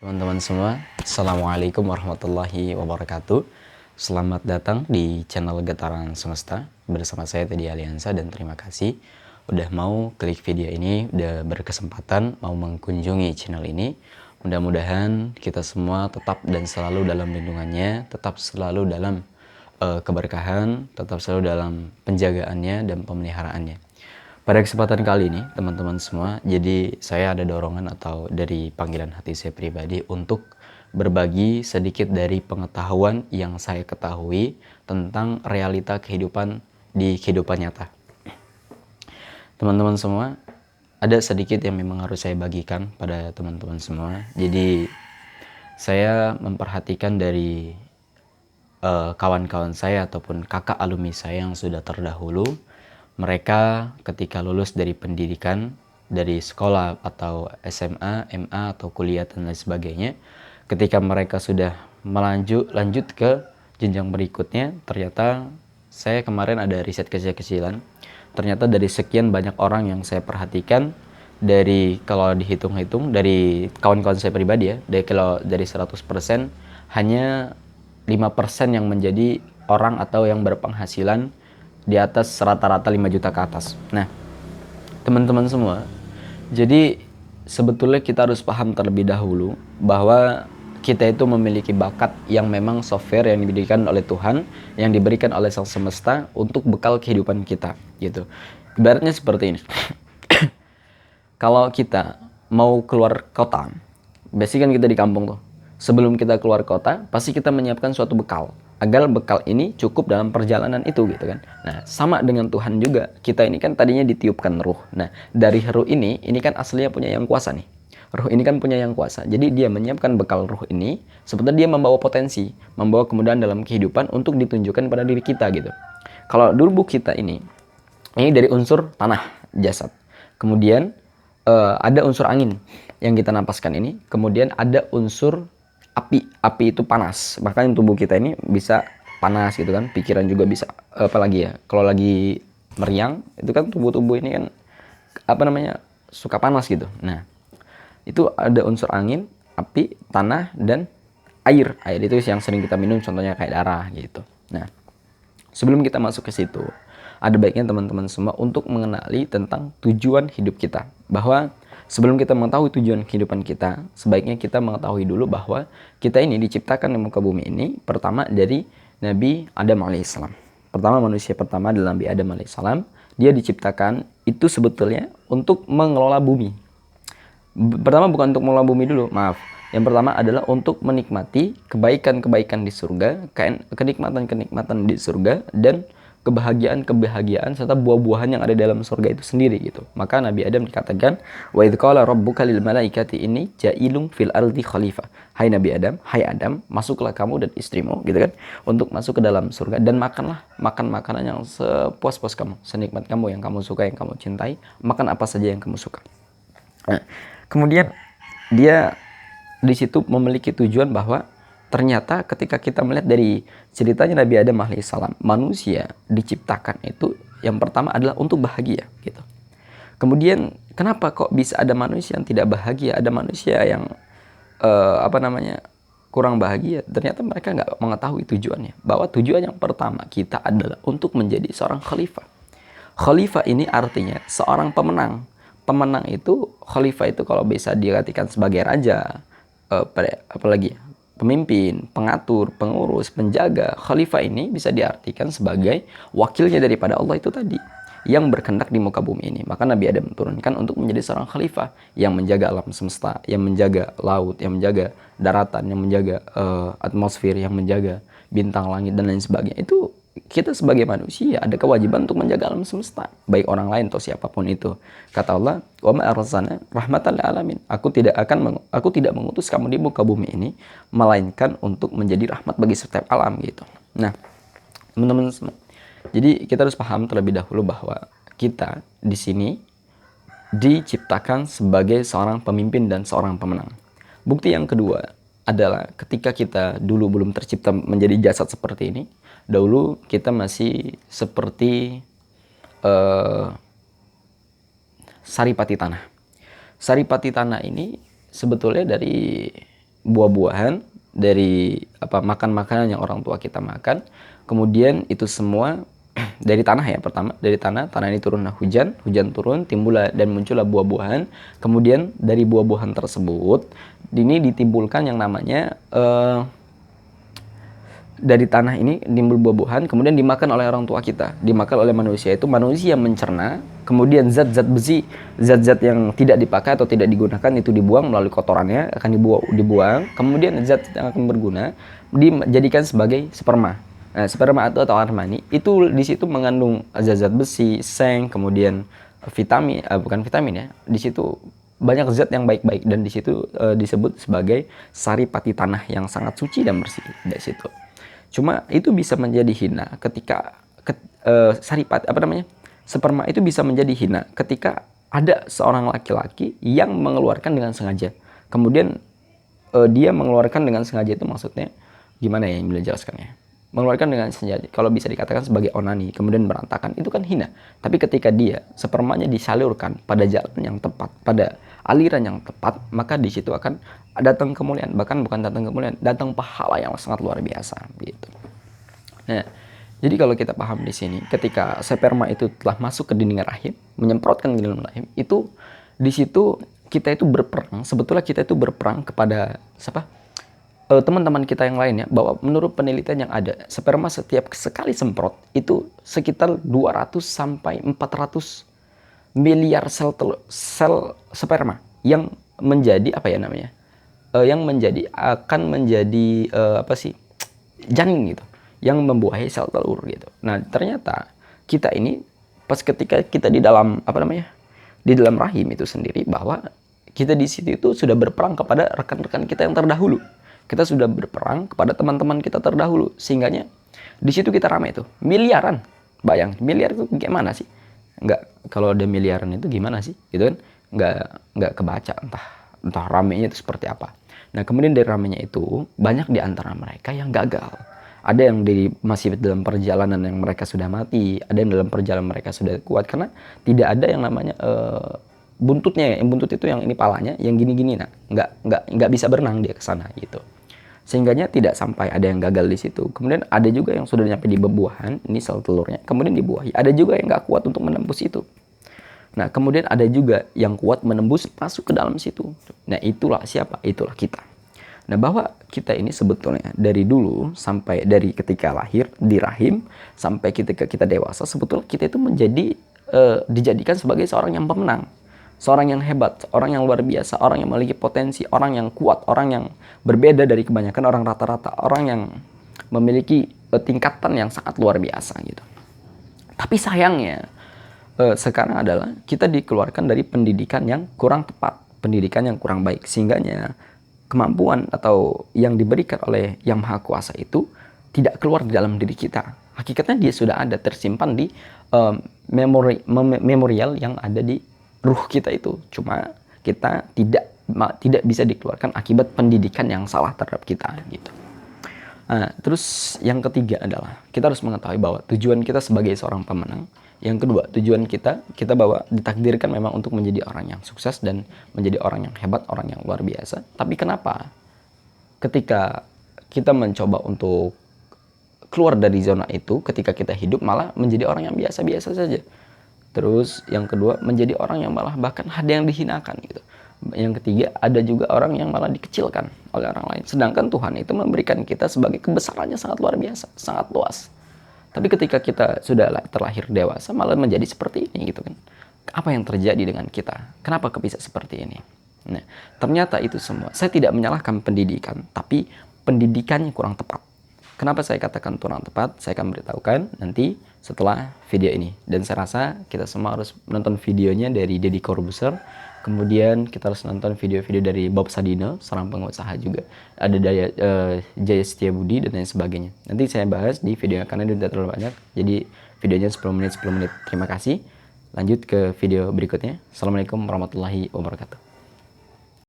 Teman-teman semua, Assalamualaikum warahmatullahi wabarakatuh. Selamat datang di channel Getaran Semesta bersama saya Teddy Aliansa, dan terima kasih udah mau klik video ini, udah berkesempatan mau mengunjungi channel ini. Mudah-mudahan kita semua tetap dan selalu dalam lindungannya, tetap selalu dalam keberkahan, tetap selalu dalam penjagaannya dan pemeliharaannya. Pada kesempatan kali ini, teman-teman semua, jadi saya ada dorongan atau dari panggilan hati saya pribadi untuk berbagi sedikit dari pengetahuan yang saya ketahui tentang realita kehidupan di kehidupan nyata. Teman-teman semua, ada sedikit yang memang harus saya bagikan pada teman-teman semua. Jadi saya memperhatikan dari kawan-kawan saya ataupun kakak alumni saya yang sudah terdahulu. Mereka ketika lulus dari pendidikan, dari sekolah atau SMA, MA atau kuliah dan lain sebagainya, ketika mereka sudah lanjut ke jenjang berikutnya, ternyata saya kemarin ada riset kecil-kecilan, ternyata dari sekian banyak orang yang saya perhatikan, dari kalau dihitung-hitung dari kawan-kawan saya pribadi ya, dari 100% hanya 5% yang menjadi orang atau yang berpenghasilan di atas rata-rata 5 juta ke atas. Nah, teman-teman semua, jadi sebetulnya kita harus paham terlebih dahulu bahwa kita itu memiliki bakat yang memang software yang diberikan oleh Tuhan, yang diberikan oleh Sang Semesta untuk bekal kehidupan kita, gitu. Ibaratnya seperti ini. Kalau kita mau keluar kota, biasanya kan kita di kampung tuh. Sebelum kita keluar kota, pasti kita menyiapkan suatu bekal, agar bekal ini cukup dalam perjalanan itu, gitu kan. Nah, sama dengan Tuhan juga. Kita ini kan tadinya ditiupkan ruh. Nah, dari ruh ini kan aslinya punya yang kuasa nih. Ruh ini kan punya yang kuasa. Jadi dia menyiapkan bekal ruh ini, seperti dia membawa potensi, membawa kemudahan dalam kehidupan untuk ditunjukkan pada diri kita, gitu. Kalau tubuh kita ini dari unsur tanah, jasad. Kemudian ada unsur angin yang kita napaskan ini, kemudian ada unsur api itu panas. Makanya tubuh kita ini bisa panas gitu kan, pikiran juga bisa, apalagi ya kalau lagi meriang itu kan tubuh ini kan suka panas gitu. Nah, itu ada unsur angin, api, tanah, dan air itu yang sering kita minum, contohnya kayak darah gitu. Nah, sebelum kita masuk ke situ, ada baiknya teman-teman semua untuk mengenali tentang tujuan hidup kita. Bahwa sebelum kita mengetahui tujuan kehidupan kita, sebaiknya kita mengetahui dulu bahwa kita ini diciptakan di muka bumi ini pertama dari Nabi Adam alaihissalam. Pertama, manusia pertama adalah Nabi Adam alaihissalam. Dia diciptakan itu sebetulnya untuk mengelola bumi. Pertama bukan untuk mengelola bumi dulu, maaf. Yang pertama adalah untuk menikmati kebaikan-kebaikan di surga, kenikmatan-kenikmatan di surga, dan kebahagiaan-kebahagiaan serta buah-buahan yang ada dalam surga itu sendiri gitu. Maka Nabi Adam dikatakan, wa idz qala rabbuka lil malaikati inni ja'ilun fil ardi khalifah. Hai Nabi Adam, hai Adam, masuklah kamu dan istrimu gitu kan, untuk masuk ke dalam surga dan makan makanan yang sepuas-puas kamu, senikmat kamu, yang kamu suka, yang kamu cintai, makan apa saja yang kamu suka. Nah, kemudian dia di situ memiliki tujuan bahwa ternyata ketika kita melihat dari ceritanya Nabi Adam alaihissalam, manusia diciptakan itu yang pertama adalah untuk bahagia gitu. Kemudian kenapa kok bisa ada manusia yang tidak bahagia, ada manusia yang kurang bahagia? Ternyata mereka nggak mengetahui tujuannya. Bahwa tujuan yang pertama kita adalah untuk menjadi seorang khalifah. Khalifah ini artinya seorang pemenang. Pemenang itu, khalifah itu kalau bisa diartikan sebagai raja, apalagi pemimpin, pengatur, pengurus, penjaga. Khalifah ini bisa diartikan sebagai wakilnya daripada Allah itu tadi, yang berkehendak di muka bumi ini. Maka Nabi Adam turunkan untuk menjadi seorang khalifah yang menjaga alam semesta, yang menjaga laut, yang menjaga daratan, yang menjaga atmosfer, yang menjaga bintang langit dan lain sebagainya. Itu kita sebagai manusia ada kewajiban untuk menjaga alam semesta, baik orang lain atau siapapun itu. Kata Allah, wa ma arsalna rahmatan lil alamin. Aku tidak mengutus kamu di muka bumi ini melainkan untuk menjadi rahmat bagi setiap alam gitu. Nah, teman-teman semua, jadi kita harus paham terlebih dahulu bahwa kita di sini diciptakan sebagai seorang pemimpin dan seorang pemenang. Bukti yang kedua adalah ketika kita dulu belum tercipta menjadi jasad seperti ini, dahulu kita masih seperti saripati tanah. Saripati tanah ini sebetulnya dari buah-buahan, dari makan makanan yang orang tua kita makan. Kemudian itu semua dari tanah ya, pertama dari tanah ini turunlah hujan turun, timbullah dan muncullah buah-buahan. Kemudian dari buah-buahan tersebut ini ditimbulkan yang namanya dari tanah ini timbul buah-buahan, kemudian dimakan oleh orang tua kita, dimakan oleh manusia. Itu manusia mencerna, kemudian zat-zat besi, zat-zat yang tidak dipakai atau tidak digunakan itu dibuang melalui kotorannya, akan dibuang. Kemudian zat yang akan berguna dijadikan sebagai sperma. Nah, sperma atau air mani itu di situ mengandung zat-zat besi, seng, kemudian vitamin, bukan vitamin ya, di situ banyak zat yang baik-baik, dan di situ disebut sebagai saripati tanah yang sangat suci dan bersih dari situ. Cuma itu bisa menjadi hina ketika sperma itu bisa menjadi hina ketika ada seorang laki-laki yang mengeluarkan dengan sengaja. Kemudian dia mengeluarkan dengan sengaja itu maksudnya gimana ya yang bila jelaskannya? Mengeluarkan dengan sengaja, kalau bisa dikatakan sebagai onani, kemudian berantakan, itu kan hina. Tapi ketika dia spermanya disalurkan pada jalan yang tepat, pada aliran yang tepat, maka di situ akan datang kemuliaan, bahkan bukan datang kemuliaan, datang pahala yang sangat luar biasa gitu. Nah, jadi kalau kita paham di sini, ketika sperma itu telah masuk ke dinding rahim, menyemprotkan ke dalam rahim, itu di situ kita itu berperang, sebetulnya kita itu berperang kepada teman-teman kita yang lainnya, bahwa menurut penelitian yang ada, sperma setiap sekali semprot itu sekitar 200 sampai 400 miliar sel sperma yang menjadi yang akan menjadi janin gitu, yang membuahi sel telur gitu. Nah, ternyata kita ini pas ketika kita di dalam di dalam rahim itu sendiri, bahwa kita di situ itu sudah berperang kepada rekan-rekan kita yang terdahulu. Kita sudah berperang kepada teman-teman kita terdahulu, sehingganya di situ kita ramai itu miliaran. Bayang, miliar itu gimana sih? Kalau ada miliaran itu gimana sih? Gitu kan? Nggak kebaca entah ramainya itu seperti apa. Nah, kemudian dari ramainya itu banyak di antara mereka yang gagal. Ada yang masih dalam perjalanan yang mereka sudah mati, ada yang dalam perjalanan mereka sudah kuat, karena tidak ada yang namanya buntutnya. Yang buntut itu yang ini palanya, yang gini-gini, nah nggak bisa berenang dia ke sana gitu. Sehingganya tidak sampai ada yang gagal di situ. Kemudian ada juga yang sudah nyampe di bebuahan, ini sel telurnya, kemudian dibuahi. Ada juga yang nggak kuat untuk menembus itu. Nah, kemudian ada juga yang kuat menembus masuk ke dalam situ. Nah, itulah siapa? Itulah kita. Nah, bahwa kita ini sebetulnya dari dulu sampai dari ketika lahir di rahim sampai ketika kita dewasa, sebetulnya kita itu dijadikan sebagai seorang yang pemenang, seorang yang hebat, orang yang luar biasa, orang yang memiliki potensi, orang yang kuat, orang yang berbeda dari kebanyakan orang rata-rata, orang yang memiliki tingkatan yang sangat luar biasa gitu. Tapi sayangnya sekarang adalah kita dikeluarkan dari pendidikan yang kurang tepat, pendidikan yang kurang baik, sehingganya kemampuan atau yang diberikan oleh Yang Maha Kuasa itu tidak keluar di dalam diri kita. Hakikatnya dia sudah ada tersimpan di memorial yang ada di ruh kita itu. Cuma kita tidak bisa dikeluarkan akibat pendidikan yang salah terhadap kita gitu. Nah, terus yang ketiga adalah kita harus mengetahui bahwa tujuan kita sebagai seorang pemenang. Yang kedua, tujuan kita bahwa ditakdirkan memang untuk menjadi orang yang sukses dan menjadi orang yang hebat, orang yang luar biasa. Tapi kenapa ketika kita mencoba untuk keluar dari zona itu, ketika kita hidup malah menjadi orang yang biasa-biasa saja. Terus yang kedua, menjadi orang yang malah bahkan ada yang dihinakan gitu. Yang ketiga, ada juga orang yang malah dikecilkan oleh orang lain. Sedangkan Tuhan itu memberikan kita sebagai kebesarannya sangat luar biasa, sangat luas. Tapi ketika kita sudah terlahir dewasa malah menjadi seperti ini gitu kan. Apa yang terjadi dengan kita? Kenapa bisa seperti ini? Nah, ternyata itu semua. Saya tidak menyalahkan pendidikan, tapi pendidikannya kurang tepat. Kenapa saya katakan kurang tepat? Saya akan beritahukan nanti setelah video ini. Dan saya rasa kita semua harus menonton videonya dari Deddy Corbuzier. Kemudian kita harus nonton video-video dari Bob Sadino, seorang pengusaha juga. Ada dari Jaya Setiabudi dan lain sebagainya. Nanti saya bahas di video karena tidak terlalu banyak. Jadi videonya 10 menit. Terima kasih. Lanjut ke video berikutnya. Assalamualaikum warahmatullahi wabarakatuh.